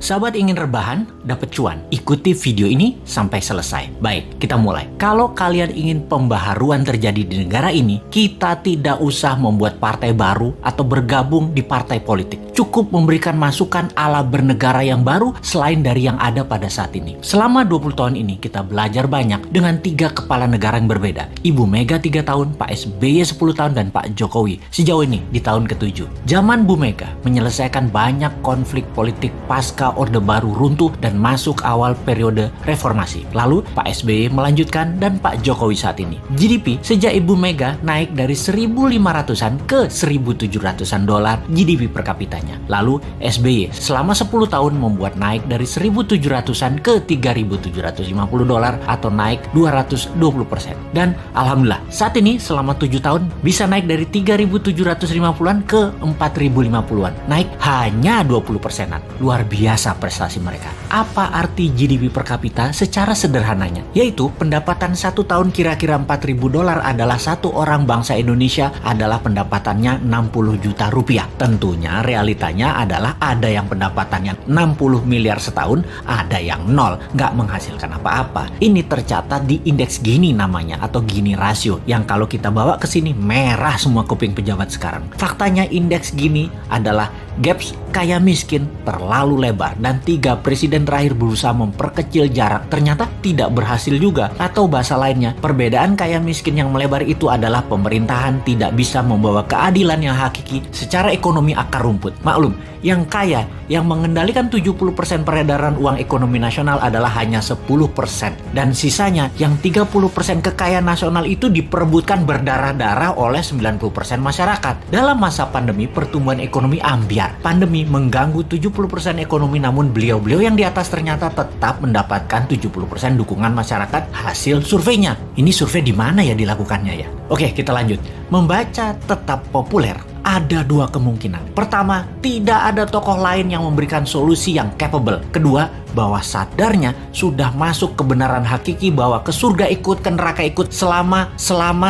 Sahabat ingin rebahan, dapat cuan? Ikuti video ini sampai selesai. Baik, kita mulai. Kalau kalian ingin pembaharuan terjadi di negara ini, kita tidak usah membuat partai baru atau bergabung di partai politik. Cukup memberikan masukan ala bernegara yang baru selain dari yang ada pada saat ini. Selama 20 tahun ini, kita belajar banyak dengan 3 kepala negara yang berbeda. Ibu Mega 3 tahun, Pak SBY 10 tahun, dan Pak Jokowi sejauh ini di tahun ke-7. Zaman Bu Mega menyelesaikan banyak konflik politik pasca Orde Baru runtuh dan masuk awal periode reformasi. Lalu Pak SBY melanjutkan dan Pak Jokowi saat ini. GDP sejak Ibu Mega naik dari 1.500-an ke 1.700-an dolar GDP per kapitanya. Lalu SBY selama 10 tahun membuat naik dari 1.700-an ke 3.750 dolar atau naik 220%. Dan alhamdulillah saat ini selama 7 tahun bisa naik dari 3.750-an ke 4.050-an. Naik hanya 20%-an. Luar biasa prestasi mereka. Apa arti GDP per kapita secara sederhananya? Yaitu pendapatan 1 tahun kira-kira 4.000 dolar adalah satu orang bangsa Indonesia adalah pendapatannya 60 juta rupiah. Tentunya realitanya adalah ada yang pendapatannya 60 miliar setahun, ada yang nol, nggak menghasilkan apa-apa. Ini tercatat di indeks Gini namanya atau Gini rasio yang kalau kita bawa ke sini merah semua kuping pejabat sekarang. Faktanya indeks Gini adalah gaps kaya miskin terlalu lebar dan 3 presiden terakhir berusaha memperkecil jarak ternyata tidak berhasil juga. Atau bahasa lainnya, perbedaan kaya miskin yang melebar itu adalah pemerintahan tidak bisa membawa keadilan yang hakiki secara ekonomi akar rumput. Maklum, yang kaya yang mengendalikan 70% peredaran uang ekonomi nasional adalah hanya 10% dan sisanya yang 30% kekayaan nasional itu diperebutkan berdarah-darah oleh 90% masyarakat. Dalam masa pandemi, pertumbuhan ekonomi ambyar. Pandemi mengganggu 70% ekonomi, namun beliau-beliau yang di atas ternyata tetap mendapatkan 70% dukungan masyarakat hasil surveinya. Ini survei di mana ya dilakukannya ya? Oke, kita lanjut. Membaca tetap populer. Ada 2 kemungkinan. Pertama, tidak ada tokoh lain yang memberikan solusi yang capable. Kedua, bahwa sadarnya sudah masuk kebenaran hakiki bahwa ke surga ikut, ke neraka ikut selama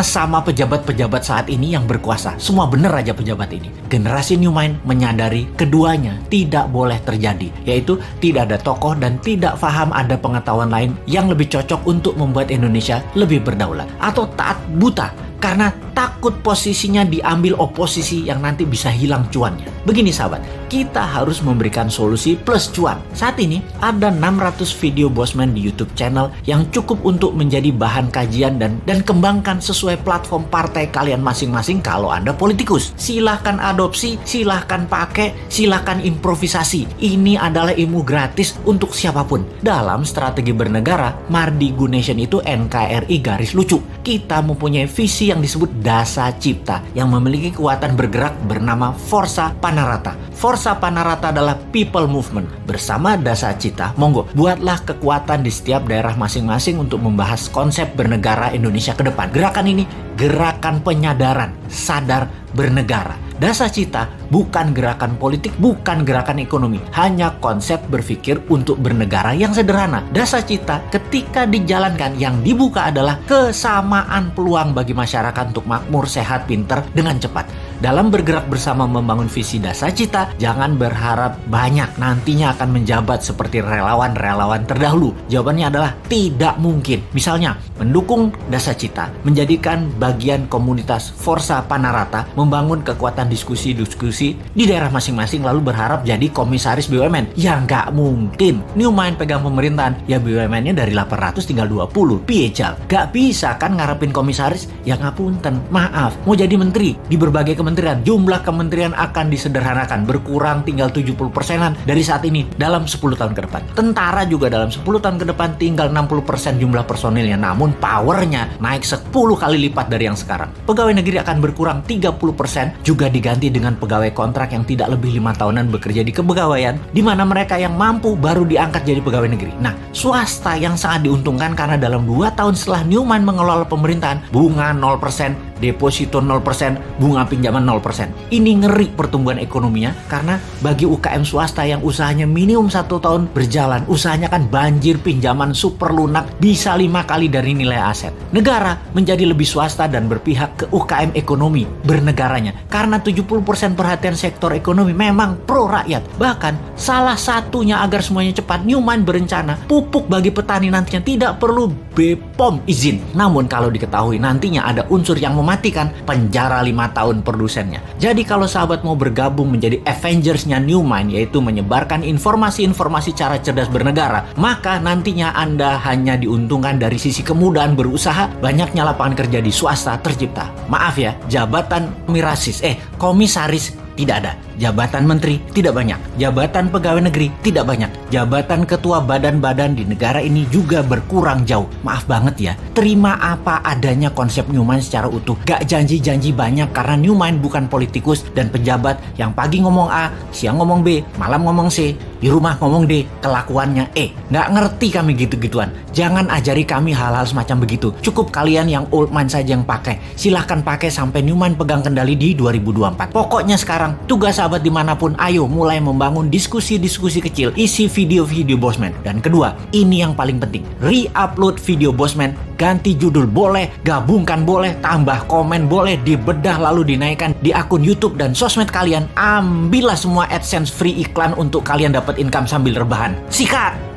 sama pejabat-pejabat saat ini yang berkuasa. Semua bener aja pejabat ini. Generasi New Mind menyadari keduanya tidak boleh terjadi, yaitu tidak ada tokoh dan tidak paham ada pengetahuan lain yang lebih cocok untuk membuat Indonesia lebih berdaulat. Atau taat buta karena takut posisinya diambil oposisi yang nanti bisa hilang cuannya. Begini sahabat, kita harus memberikan solusi plus cuan. Saat ini ada 600 video Bosman di YouTube channel yang cukup untuk menjadi bahan kajian dan kembangkan sesuai platform partai kalian masing-masing kalau Anda politikus. Silahkan adopsi, silahkan pakai, silahkan improvisasi. Ini adalah ilmu gratis untuk siapapun. Dalam strategi bernegara, Mardi Gunation itu NKRI garis lucu. Kita mempunyai visi yang disebut Dasa Cipta yang memiliki kekuatan bergerak bernama Forza Panarata. Forza Panarata adalah people movement. Bersama Dasa Cipta, monggo buatlah kekuatan di setiap daerah masing-masing untuk membahas konsep bernegara Indonesia ke depan. Gerakan ini gerakan penyadaran, sadar bernegara. Dasa Cipta bukan gerakan politik, bukan gerakan ekonomi, hanya konsep berpikir untuk bernegara yang sederhana. Dasa Cipta ketika dijalankan yang dibuka adalah kesamaan peluang bagi masyarakat untuk makmur, sehat, pinter dengan cepat. Dalam bergerak bersama membangun visi Dasa Cipta, jangan berharap banyak nantinya akan menjabat seperti relawan-relawan terdahulu. Jawabannya adalah tidak mungkin. Misalnya, mendukung Dasa Cipta, menjadikan bagian komunitas Forza Panarata, membangun kekuatan diskusi-diskusi di daerah masing-masing lalu berharap jadi komisaris BUMN. Ya nggak mungkin. New Mind pegang pemerintahan, ya BUMN-nya dari 800 tinggal 20. Piejal. Nggak bisa kan ngarepin komisaris? Ya ngapunten, maaf. Mau jadi menteri di berbagai kementerian, jumlah kementerian akan disederhanakan, berkurang tinggal 70%-an dari saat ini dalam 10 tahun ke depan. Tentara juga dalam 10 tahun ke depan tinggal 60% jumlah personilnya, namun powernya naik 10 kali lipat dari yang sekarang. Pegawai negeri akan berkurang 30%, juga diganti dengan pegawai kontrak yang tidak lebih 5 tahunan bekerja di kepegawaian, di mana mereka yang mampu baru diangkat jadi pegawai negeri. Nah, swasta yang sangat diuntungkan karena dalam 2 tahun setelah New Mind mengelola pemerintahan, bunga 0%, deposito 0%, bunga pinjaman 0%. Ini ngeri pertumbuhan ekonominya karena bagi UKM swasta yang usahanya minimum 1 tahun berjalan, usahanya kan banjir pinjaman super lunak bisa 5 kali dari nilai aset. Negara menjadi lebih swasta dan berpihak ke UKM ekonomi bernegaranya karena 70% perhatian sektor ekonomi memang pro rakyat. Bahkan salah satunya agar semuanya cepat, Newmine berencana pupuk bagi petani nantinya tidak perlu BPOM izin. Namun kalau diketahui nantinya ada unsur yang mematikan, penjara 5 tahun produsennya. Jadi kalau sahabat mau bergabung menjadi Avengers-nya Newmine, yaitu menyebarkan informasi-informasi cara cerdas bernegara, maka nantinya Anda hanya diuntungkan dari sisi kemudahan berusaha, banyaknya lapangan kerja di swasta tercipta. Maaf ya, jabatan komisaris tidak ada. Jabatan menteri tidak banyak. Jabatan pegawai negeri tidak banyak. Jabatan ketua badan-badan di negara ini juga berkurang jauh. Maaf banget ya. Terima apa adanya konsep Newmine secara utuh. Gak janji-janji banyak karena Newmine bukan politikus dan pejabat yang pagi ngomong A, siang ngomong B, malam ngomong C, di rumah ngomong D, kelakuannya E. Gak ngerti kami gitu-gituan. Jangan ajari kami hal-hal semacam begitu. Cukup kalian yang old mind saja yang pakai. Silahkan pakai sampai Newmine pegang kendali di 2024. Pokoknya sekarang tugas sahabat dimanapun, ayo mulai membangun diskusi-diskusi kecil, isi video-video Bosman. Dan kedua, ini yang paling penting, re-upload video Bosman, ganti judul boleh, gabungkan boleh, tambah komen boleh, dibedah lalu dinaikkan di akun YouTube dan sosmed kalian. Ambillah semua AdSense free iklan untuk kalian dapat income sambil rebahan. Sikat!